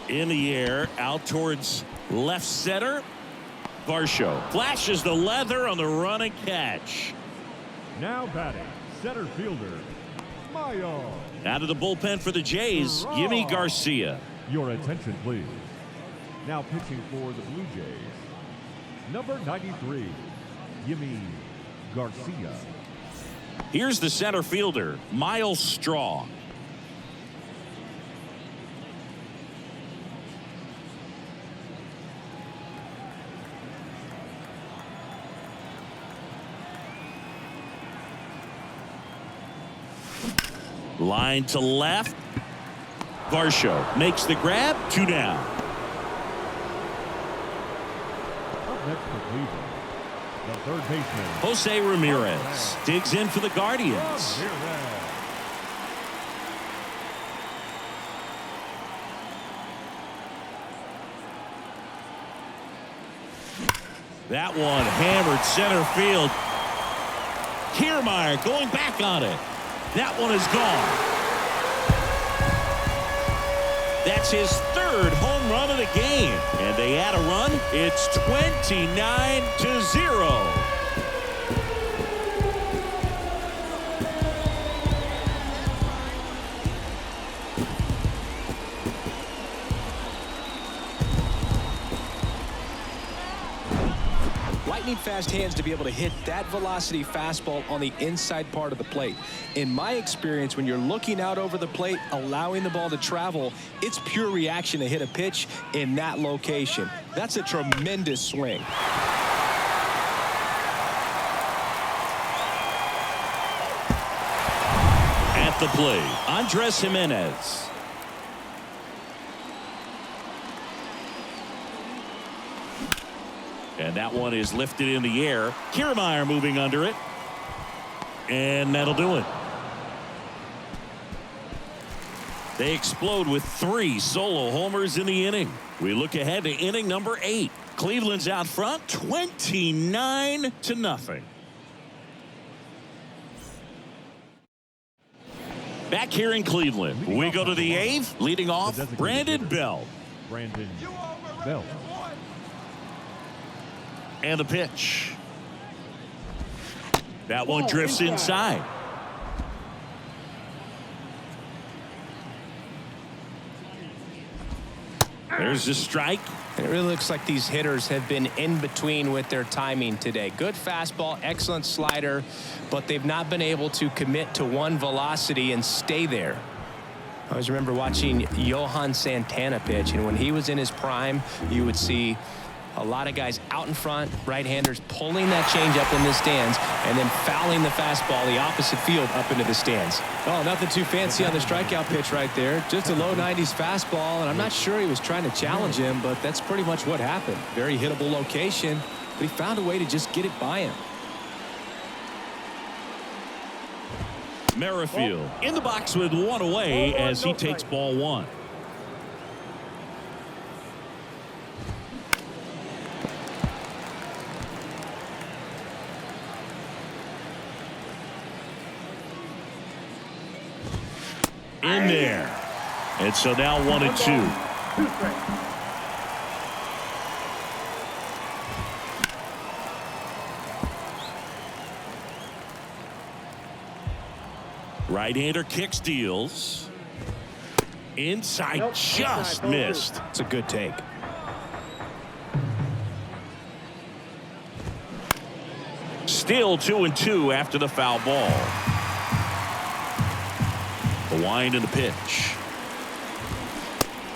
In the air, out towards left center. Varsho flashes the leather on the run and catch. Now batting, center fielder, Mayo. Out of the bullpen for the Jays, Yimi Garcia. Your attention, please. Now pitching for the Blue Jays, number 93, Yimi Garcia. Here's the center fielder, Miles Straw. Line to left. Varsho makes the grab. 2 down. Up next for Cleveland, the third baseman, Jose Ramirez digs in for the Guardians. Ramirez. That one hammered center field. Kiermaier going back on it. That one is gone. That's his 3rd home run of the game. And they add a run. It's 29-0. Lightning fast hands to be able to hit that velocity fastball on the inside part of the plate. In my experience, when you're looking out over the plate, allowing the ball to travel, it's pure reaction to hit a pitch in that location. That's a tremendous swing. At the plate, Andres Jimenez. And that one is lifted in the air. Kiermaier moving under it. And that'll do it. They explode with 3 solo homers in the inning. We look ahead to inning number 8. Cleveland's out front, 29-0. Back here in Cleveland, we go to the 8th. Leading off, Brandon Belt. Brandon Belt. And the pitch. That one drifts inside. There's the strike. And it really looks like these hitters have been in between with their timing today. Good fastball, excellent slider, but they've not been able to commit to one velocity and stay there. I always remember watching Johan Santana pitch, and when he was in his prime, you would see a lot of guys out in front, right-handers pulling that changeup in the stands, and then fouling the fastball the opposite field up into the stands. Oh, nothing too fancy on the strikeout pitch right there. Just a low 90s fastball, and I'm not sure he was trying to challenge him, but that's pretty much what happened. Very hittable location, but he found a way to just get it by him. Merrifield in the box with one away as he takes ball one. In there. And so now 1-2. Right-hander kicks, deals. Inside, just missed. It's a good take. Still 2-2 after the foul ball. The wind and the pitch.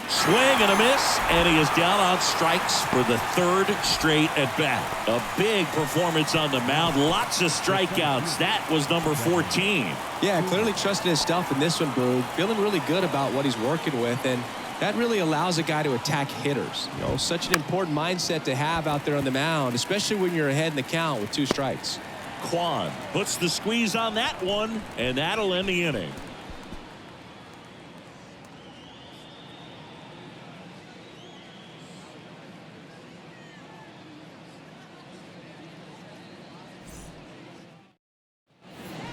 Swing and a miss, and he is down on strikes for the third straight at bat. A big performance on the mound. Lots of strikeouts. That was number 14. Yeah, clearly trusting his stuff in this one, Boog. Feeling really good about what he's working with, and that really allows a guy to attack hitters. You know, such an important mindset to have out there on the mound, especially when you're ahead in the count with 2 strikes. Kwan puts the squeeze on that one, and that'll end the inning.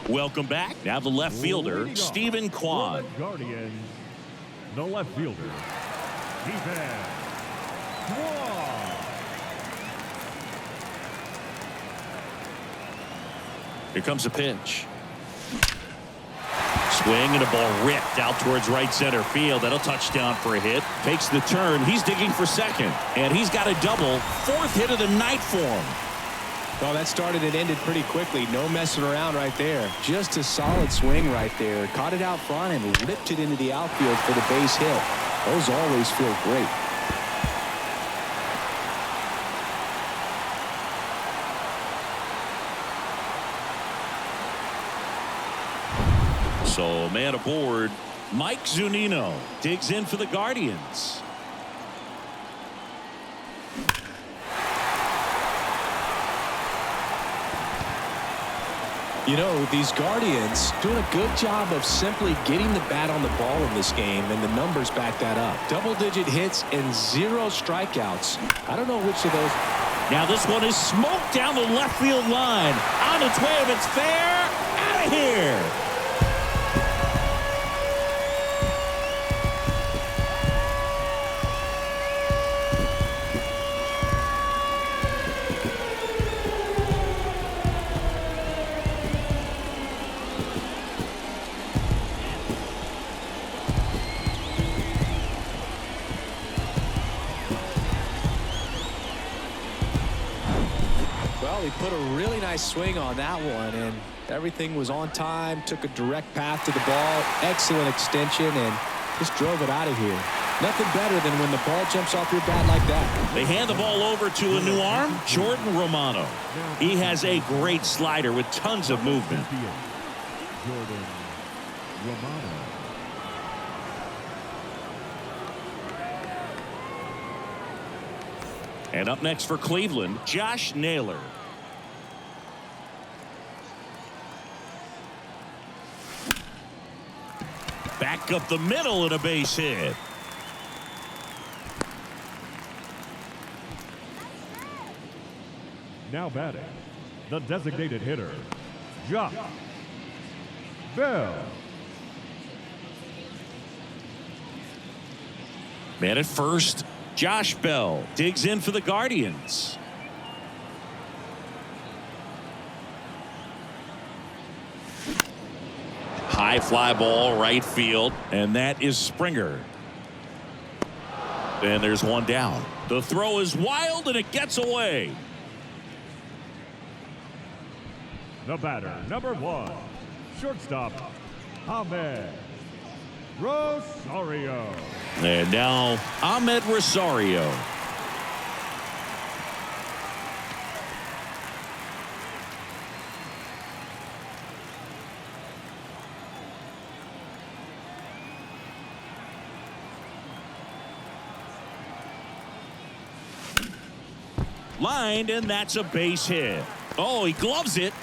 Welcome back. Now the left fielder, Stephen Kwan. Guardians, the left fielder, Stephen Kwan. Here comes a pitch. Swing and a ball ripped out towards right center field. That'll touchdown for a hit. Takes the turn. He's digging for second. And he's got a double. 4th hit of the night for him. Well, that started and ended pretty quickly. No messing around right there. Just a solid swing right there. Caught it out front and ripped it into the outfield for the base hit. Those always feel great. So, man aboard, Mike Zunino digs in for the Guardians. You know, these Guardians doing a good job of simply getting the bat on the ball in this game, and the numbers back that up. Double-digit hits and 0 strikeouts. I don't know which of those. Now this one is smoked down the left field line. On its way, if it's fair, out of here. He put a really nice swing on that one, and everything was on time. Took a direct path to the ball. Excellent extension, and just drove it out of here. Nothing better than when the ball jumps off your bat like that. They hand the ball over to a new arm, Jordan Romano. He has a great slider with tons of movement. Jordan Romano. And up next for Cleveland, Josh Naylor. Back up the middle and a base hit. Now batting, the designated hitter, Josh Bell. Man at first, Josh Bell digs in for the Guardians. High fly ball, right field, and that is Springer. And there's one down. The throw is wild, and it gets away. The batter, number 1, shortstop, Ahmed Rosario. And now Ahmed Rosario. Lined, and that's a base hit. Oh, he gloves it.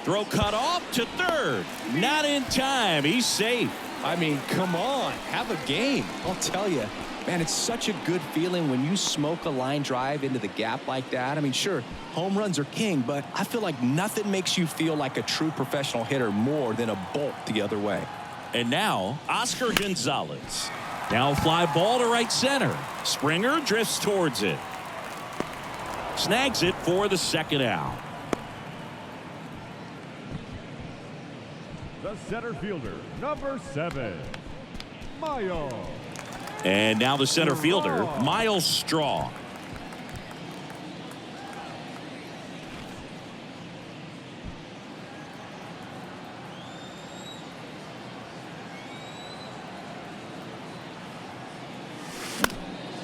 Throw cut off to third. Not in time. He's safe. I mean, come on, have a game. I'll tell you, man, it's such a good feeling when you smoke a line drive into the gap like that. I mean, sure, home runs are king, but I feel like nothing makes you feel like a true professional hitter more than a bolt the other way. And now Oscar Gonzalez. Now fly ball to right center. Springer drifts towards it. Snags it for the second out. The center fielder, number 7, Miles. And now the center fielder, Miles Straw.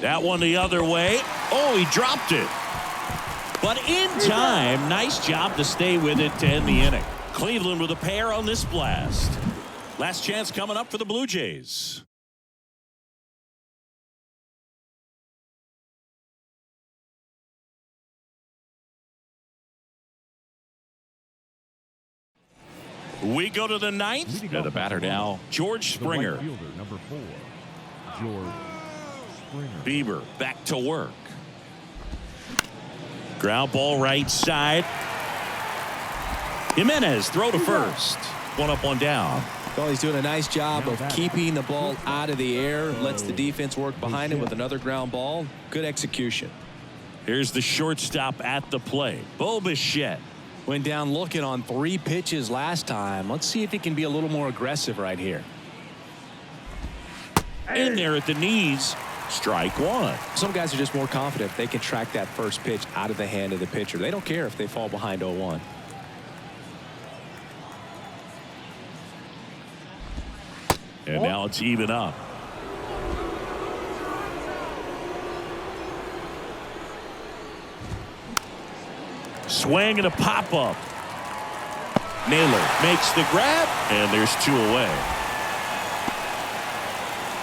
That one the other way. Oh, he dropped it. But in time, nice job to stay with it to end the inning. Cleveland with a pair on this blast. Last chance coming up for the Blue Jays. We go to the ninth. And the batter now, George Springer. The right fielder, number 4, George Springer. Bieber back to work. Ground ball right side. Jimenez throw to first. One up, one down. Well, he's doing a nice job of keeping the ball out of the air. Lets the defense work behind him with another ground ball. Good execution. Here's the shortstop at the plate, Bo Bichette. Went down looking on 3 pitches last time. Let's see if he can be a little more aggressive right here. In there at the knees. Strike one. Some guys are just more confident if they can track that first pitch out of the hand of the pitcher. They don't care if they fall behind 0-1. And now it's even up. Swing and a pop-up. Naylor makes the grab, and there's 2 away.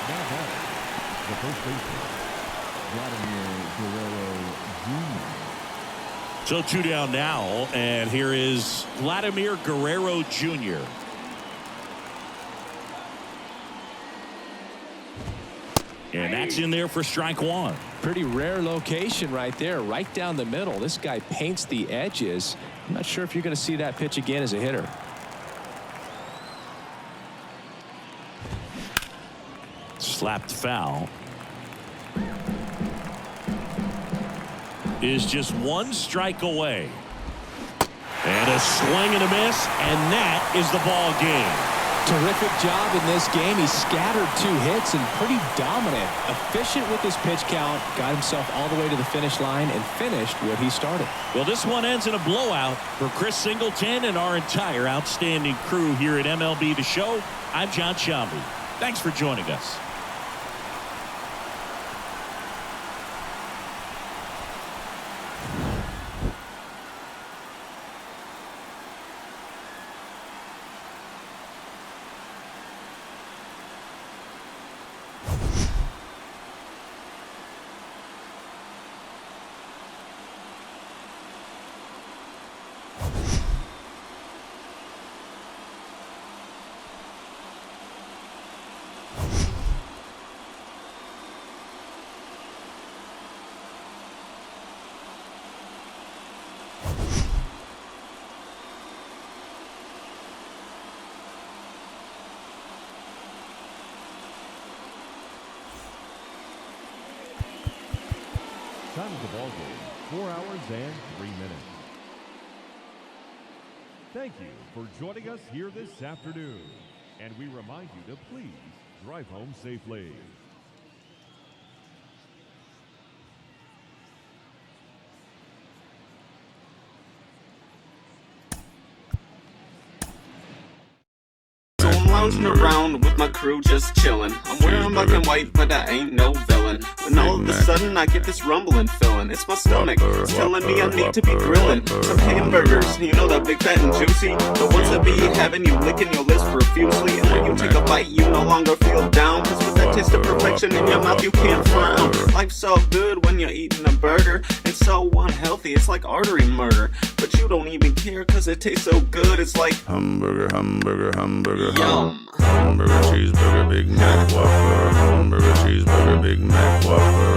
Now batting, the first baseman, Vladimir Guerrero Jr. So 2 down now, and here is Vladimir Guerrero Jr. And that's in there for strike one. Pretty rare location right there, right down the middle. This guy paints the edges. I'm not sure if you're going to see that pitch again as a hitter. Slapped foul. Is just 1 strike away. And a swing and a miss, and that is the ball game. Terrific job in this game. He scattered 2 hits and pretty dominant. Efficient with his pitch count. Got himself all the way to the finish line and finished what he started. Well, this one ends in a blowout. For Chris Singleton and our entire outstanding crew here at MLB The Show, I'm John Sciambi. Thanks for joining us. Time of the ball game, 4 hours and 3 minutes. Thank you for joining us here this afternoon. And we remind you to please drive home safely. lounging around with my crew just chillin'. I'm wearing black and white, but I ain't no villain. When all of a sudden I get this rumbling feeling. It's my stomach, it's telling me I need to be grillin' some hamburgers, you know, that big fat and juicy, the ones that be having you licking your lips profusely. And when you take a bite, you no longer feel down, cause with that taste of perfection in your mouth, you can't frown. Life's so good when you're eating a burger, and so unhealthy, it's like artery murder. But you don't even care cause it tastes so good, it's like hamburger, hamburger, hamburger, yum. Hamburger, cheeseburger, Big Mac, Whopper. Hamburger, cheeseburger, Big Mac, Whopper.